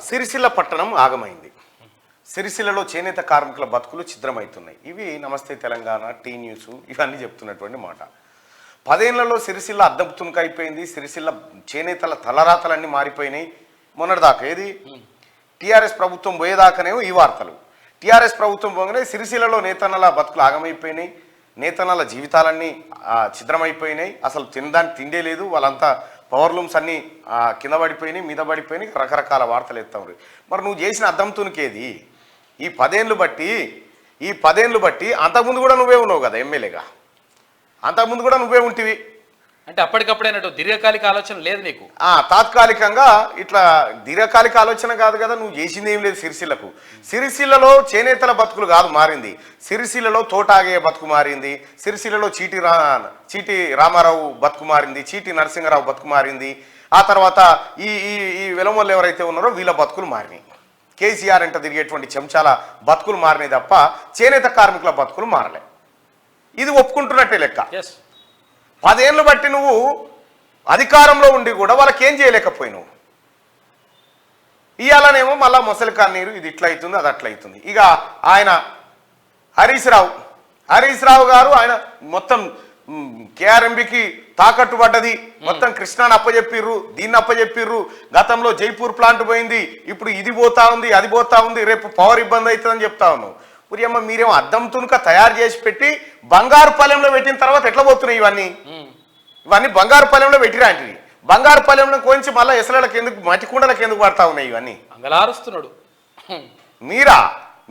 సిరిసిల్ల పట్టణం ఆగమైంది. సిరిసిల్లలో చేనేత కార్మికుల బతుకులు ఛిద్రమవుతున్నాయి. ఇవి నమస్తే తెలంగాణ, టీ న్యూస్ ఇవన్నీ చెప్తున్నటువంటి మాట. 10 ఏళ్లలో సిరిసిల్ల అద్దం తునకైపోయింది. సిరిసిల్ల చేనేతల తలరాతలన్నీ మారిపోయినాయి. మొన్నటిదాకా ఏది టీఆర్ఎస్ ప్రభుత్వం పోయేదాకానేమో ఈ వార్తలు. టీఆర్ఎస్ ప్రభుత్వం పోగానే సిరిసిల్లలో నేతన్నల బతుకులు ఆగమైపోయినాయి. నేతన్నల జీవితాలన్నీ ఛిద్రమైపోయినాయి. అసలు తినడానికి తిండే లేదు. వాళ్ళంతా పవర్ లూమ్స్ అన్నీ కింద పడిపోయినాయి, మీద పడిపోయినాయి. రకరకాల వార్తలు ఎత్తాం. మరి నువ్వు చేసిన అద్దం తునికేది? ఈ 10 ఏళ్ళు బట్టి అంతకుముందు కూడా నువ్వే ఉన్నావు కదా ఎమ్మెల్యేగా. అంతకుముందు కూడా నువ్వే ఉంటివి. అంటే అప్పటికప్పుడైనట్టు దీర్ఘకాలిక ఆలోచన లేదు నీకు? తాత్కాలికంగా ఇట్లా దీర్ఘకాలిక ఆలోచన కాదు కదా. నువ్వు చేసింది ఏం లేదు సిరిసిల్లకు. సిరిసిల్లలో చేనేతల బతుకులు కాదు మారింది. సిరిసిల్లలో తోటాగే బతుకు మారింది. సిరిసిల్లలో చీటి రామారావు బతుకు మారింది. చీటి నరసింహరావు బతుకు మారింది. ఆ తర్వాత ఈ వెలమోళ్ళు ఎవరైతే ఉన్నారో వీళ్ళ బతుకులు మారినాయి. కేసీఆర్ అంట తిరిగేటువంటి చెంచాల బతుకులు మారినాయి తప్ప చేనేత కార్మికుల బతుకులు మారలే. ఇది ఒప్పుకుంటున్నట్టే లెక్క. 10 ఏళ్ళు బట్టి నువ్వు అధికారంలో ఉండి కూడా వాళ్ళకి ఏం చేయలేకపోయినావు. ఇవాళనేమో మళ్ళా మొసలి కన్నీరు, ఇది ఇట్లా అవుతుంది, అది అట్లా అవుతుంది. ఇక ఆయన హరీష్ రావు గారు ఆయన మొత్తం కేఆర్ఎంబికి తాకట్టు పడ్డది. మొత్తం కృష్ణాని అప్పచెప్పిర్రు, దీన్ని అప్పచెప్పిర్రు. గతంలో జైపూర్ ప్లాంట్ పోయింది, ఇప్పుడు ఇది పోతా ఉంది, అది పోతా ఉంది, రేపు పవర్ ఇబ్బంది అవుతుందని చెప్తా ఉన్నావు. పురియమ్మ మీరేమో అద్దం తునుక తయారు చేసి పెట్టి బంగారు పల్లెంలో పెట్టిన తర్వాత ఎట్లా పోతున్నాయి ఇవన్నీ బంగారు పల్లెంలో పెట్టిరాంటివి. బంగారు పల్లెంలో కోయించి మళ్ళీ ఎసలకి ఎందుకు, మట్టి కుండలకు ఎందుకు పడతా ఉన్నాయి ఇవన్నీ? అంగలారుస్తున్నాడు మీరా?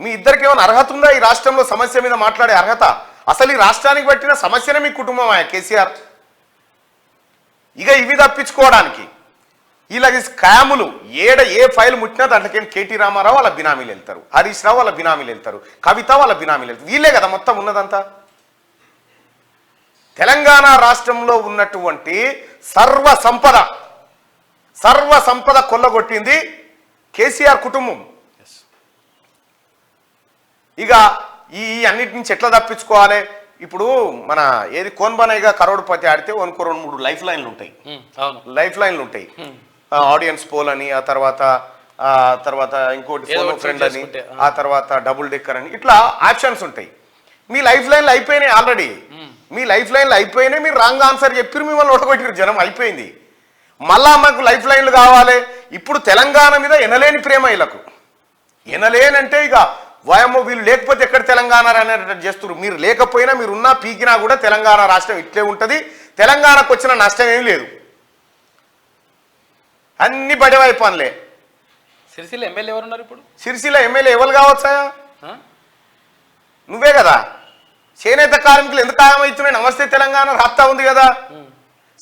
మీ ఇద్దరికి ఏమైనా అర్హత ఉందా ఈ రాష్ట్రంలో సమస్య మీద మాట్లాడే అర్హత? అసలు ఈ రాష్ట్రానికి పట్టిన సమస్యనే మీ కుటుంబం కేసీఆర్. ఇక ఇవి తప్పించుకోవడానికి ఇలాగ స్కాములు ఏ ఫైల్ ముట్టినా దాంట్లోకి కేటీ రామారావు వాళ్ళ బినామీలు వెళ్తారు, హరీష్ రావు వాళ్ళ బినామీలు వెళ్తారు, కవిత వాళ్ళ బినామీలు వెళ్తారు. వీళ్ళే కదా మొత్తం ఉన్నదంతా. తెలంగాణ రాష్ట్రంలో ఉన్నటువంటి సర్వ సంపద కొల్లగొట్టింది కేసీఆర్ కుటుంబం. ఈ అన్నిటి నుంచి ఎట్లా తప్పించుకోవాలి? ఇప్పుడు మన ఏది కోన్బనైగా కరోడ్పతి ఆడితే 2-3 లైఫ్ లైన్లు ఉంటాయి. ఆడియన్స్ పోల్ అని, ఆ తర్వాత ఇంకోటి ఫోన్ ఫ్రెండ్ అని, ఆ తర్వాత డబుల్ డెక్కర్ అని, ఇట్లా ఆప్షన్స్ ఉంటాయి. మీ లైఫ్ లైన్లు అయిపోయినాయి ఆల్రెడీ. మీరు రాంగ్ ఆన్సర్ చెప్పారు, మిమ్మల్ని ఓటగొట్టారు జనం. అయిపోయింది. మళ్ళా మాకు లైఫ్ లైన్లు కావాలి. ఇప్పుడు తెలంగాణ మీద ఎనలేని ప్రేమ వీళ్ళకు. ఎనలేనంటే ఇక వాయమ్మో వీళ్ళు లేకపోతే ఎక్కడ తెలంగాణ అనేటట్టు చేస్తున్నారు. మీరు లేకపోయినా, మీరున్నా పీకినా కూడా తెలంగాణ రాష్ట్రం ఇట్లే ఉంటుంది. తెలంగాణకు వచ్చిన నష్టం ఏం లేదు. అన్ని బడివై పనులే. సిరిసిల్ల ఎమ్మెల్యే ఎవరున్నారు ఇప్పుడు? సిరిసిల్ల ఎమ్మెల్యే ఎవరు కావచ్చా? నువ్వే కదా. చేనేత కార్మికులు ఎందుకు ఆగమవుతున్నాయి? నమస్తే తెలంగాణ రాస్తా ఉంది కదా.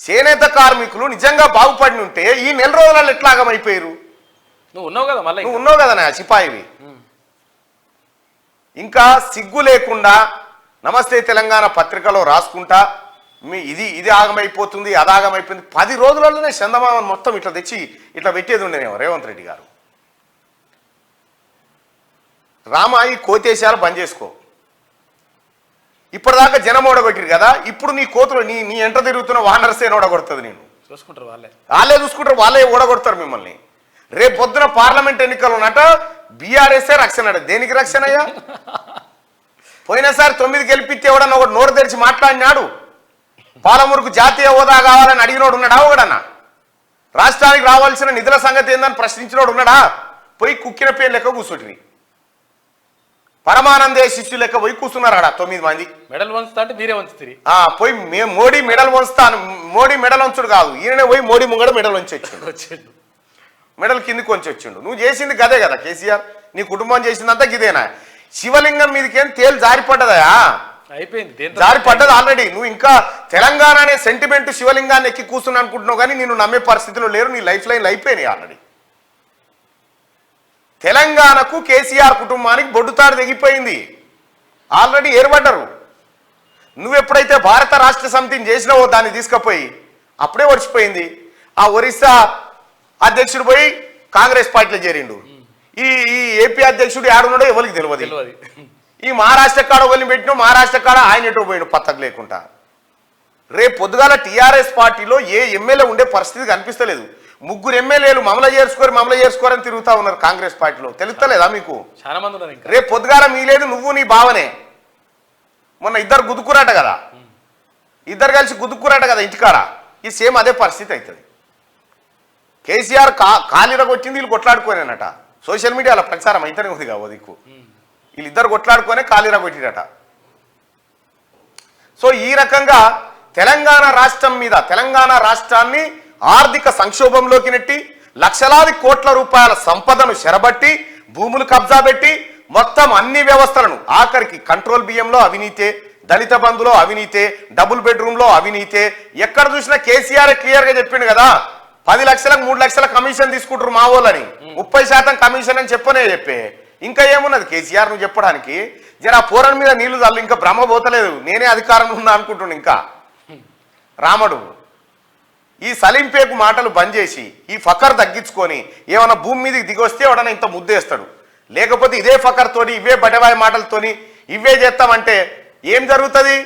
చేనేత కార్మికులు నిజంగా బాగుపడి ఉంటే ఈ నెల రోజులలో ఎట్లా ఆగమైపోయారు? నువ్వు ఉన్నావు కదా నా సిపాయివి. ఇంకా సిగ్గు లేకుండా నమస్తే తెలంగాణ పత్రికలో రాసుకుంటా ఇది ఆగమైపోతుంది, అది ఆగమైపోయింది. 10 రోజులలోనే చందమామని మొత్తం ఇట్లా తెచ్చి ఇట్లా పెట్టేది ఉండేనేమో రేవంత్ రెడ్డి గారు. ఈ కోతేశాలు బంద్ చేసుకో. ఇప్పటిదాకా జనం ఓడగొట్టిరు కదా. ఇప్పుడు నీ కోతులు నీ ఎంట తిరుగుతున్న వానరసేన ఓడగొడుతుంది. నేను చూసుకుంటారు, వాళ్ళే చూసుకుంటారు, వాళ్ళే ఓడగొడతారు మిమ్మల్ని. రేపు పొద్దున పార్లమెంట్ ఎన్నికలు ఉన్నట బీఆర్ఎస్ఏ రక్షణ. దేనికి రక్షణ అయ్యా? పోయినసారి 9 గెలిపిస్తే ఎవడన్నా ఒకటి నోరు తెరిచి మాట్లాడినాడు? పాలమూరుకు జాతీయ హోదా కావాలని అడిగినోడు ఉన్నాడా? ఒకడన్నా రాష్ట్రానికి రావాల్సిన నిధుల సంగతి ఏందని ప్రశ్నించినోడు ఉన్నాడా? పోయి కుక్కిన పేరు లెక్క కూర్చుంటుంది. పరమానందే శిష్యు లెక్క పోయి కూర్చున్నారు ఆడ 9 మంది. మెడల్ వంచుతా అంటే మీరే వంచుతుంది. పోయి మేము మోడీ మెడల్ వంచుతాను. మోడీ మెడల్ వంచుడు కాదు, ఈయననే పోయి మోడీ ముంగడ మెడల్ వంచి వచ్చిండు. మెడల్ కిందికి కొంచెం వచ్చిండు. నువ్వు చేసింది గదే కదా కేసీఆర్. నీ కుటుంబం చేసిందంతా గిదేనా? శివలింగం మీదకేం తేలు జారిపడ్డదయా? అయిపోయింది, జారిపడ్డది ఆల్రెడీ. నువ్వు ఇంకా తెలంగాణ అనే సెంటిమెంట్ శివలింగాన్ని ఎక్కి కూర్చుని అనుకుంటున్నావు, కానీ నేను నమ్మే పరిస్థితిలో లేరు. నీ లైఫ్ లైన్లు అయిపోయినాయి ఆల్రెడీ. తెలంగాణకు కేసీఆర్ కుటుంబానికి బొడ్డుతాడు తెగిపోయింది. ఆల్రెడీ ఏర్పడ్డరు. నువ్వు ఎప్పుడైతే భారత రాష్ట్ర సమితిని చేసినావో దాన్ని తీసుకుపోయి అప్పుడే ఒడిచిపోయింది. ఆ ఒరిస్సా అధ్యక్షుడు పోయి కాంగ్రెస్ పార్టీలో చేరిండు. ఈ ఏపీ అధ్యక్షుడు ఏడున్నాడో ఎవరికి తెలియదు. ఈ మహారాష్ట్ర కాడ వదిలి పెట్టినా మహారాష్ట్ర కాడ ఆయన ఎటో పోయిడు పత్తకు లేకుండా. రేపు పొద్దుగాల టీఆర్ఎస్ పార్టీలో ఏ ఎమ్మెల్యే ఉండే పరిస్థితి కనిపిస్తలేదు. ముగ్గురు ఎమ్మెల్యేలు మమ్మల్ని చేసుకోరని తిరుగుతా ఉన్నారు కాంగ్రెస్ పార్టీలో. తెలుస్తలేదా మీకు? చాలా మంది ఉన్నారు ఇంకా. రేపు పొద్దుగాల మీలేదు, నువ్వు నీ బావనే. మొన్న ఇద్దరు గుద్దుకురాట కదా, ఇద్దరు కలిసి గుద్దుకురాట కదా ఇంటికాడ. ఈ సేమ్ అదే పరిస్థితి అవుతుంది. కేసీఆర్ కాలిరగొచ్చింది, వీళ్ళు కొట్లాడుకోనేనట. సోషల్ మీడియాలో ప్రచారం అయితేనే ఉంది కదా దిక్కు. వీళ్ళిద్దరు కొట్లాడుకొనే కాలిరగొట్టిరట. సో ఈ రకంగా తెలంగాణ రాష్ట్రం మీద, తెలంగాణ రాష్ట్రాన్ని ఆర్థిక సంక్షోభంలోకి నెట్టి లక్షలాది కోట్ల రూపాయల సంపదను చెరబట్టి భూములు కబ్జా పెట్టి మొత్తం అన్ని వ్యవస్థలను, ఆఖరికి కంట్రోల్ బియ్యంలో అవినీతే, దళిత బంధులో అవినీతే, డబుల్ బెడ్రూమ్లో అవినీతే. ఎక్కడ చూసినా కేసీఆర్ క్లియర్గా చెప్పిండు కదా, 10 లక్షలకు 3 లక్షల కమిషన్ తీసుకుంటారు మా వాళ్ళని, 30% కమిషన్ అని చెప్పే. ఇంకా ఏమున్నది కేసీఆర్ నువ్వు చెప్పడానికి? జర పోరన్ మీద నీళ్లు చల్లు, ఇంకా భ్రమ పోతలేదు, నేనే అధికారంలో ఉన్నా అనుకుంటున్నా. ఇంకా రాముడు ఈ సలింపేకు మాటలు బంద్ చేసి ఈ ఫకర్ తగ్గించుకొని ఏమైనా భూమి మీదకి దిగొస్తే ఎవడన్నా ఇంత ముద్దేస్తాడు. లేకపోతే ఇదే ఫకర్ తోటి, ఇవే బటవాయి మాటలతోని ఇవే చేస్తామంటే ఏం జరుగుతుంది?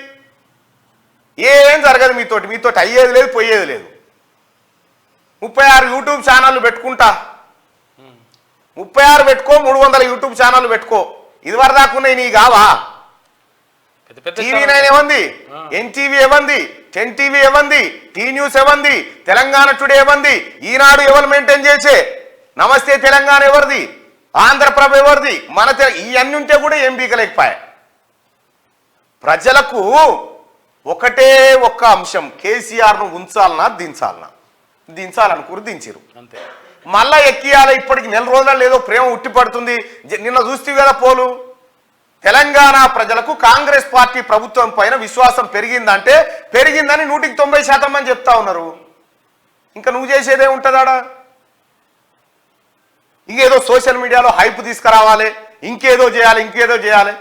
ఏం జరగదు. మీతోటి అయ్యేది లేదు, పోయేది లేదు. 36 యూట్యూబ్ ఛానళ్ళు పెట్టుకుంటా, 36 పెట్టుకో, 300 యూట్యూబ్ ఛానళ్ళు పెట్టుకో. ఇది వరదాకున్నాయి నీ కావా? TV9 ఏమంది, NTV ఏమంది, 10 TV ఏమంది, టీ న్యూస్ ఏమంది, తెలంగాణ టుడే ఏమంది, ఈనాడు ఎవరు మెయింటైన్ చేసే, నమస్తే తెలంగాణ ఎవరిది, ఆంధ్రప్రభ ఎవరిది, మన ఇవన్నీ ఉంటే కూడా ఏం బీకలేకపోయా. ప్రజలకు ఒకటే ఒక్క అంశం, కేసీఆర్ను ఉంచాలనా దించాలనుకుని దించిరు అంతే. మళ్ళా ఎక్కియాలి. ఇప్పటికి 4 రోజులలో ఏదో ప్రేమ ఉట్టి పడుతుంది. నిన్న చూస్తే కదా పోలు, తెలంగాణ ప్రజలకు కాంగ్రెస్ పార్టీ ప్రభుత్వం పైన విశ్వాసం పెరిగిందంటే పెరిగిందని 190% అని చెప్తా ఉన్నారు. ఇంకా నువ్వు చేసేదే ఉంటుందాడా? ఇంకేదో సోషల్ మీడియాలో హైప్ తీసుకురావాలి, ఇంకేదో చేయాలి.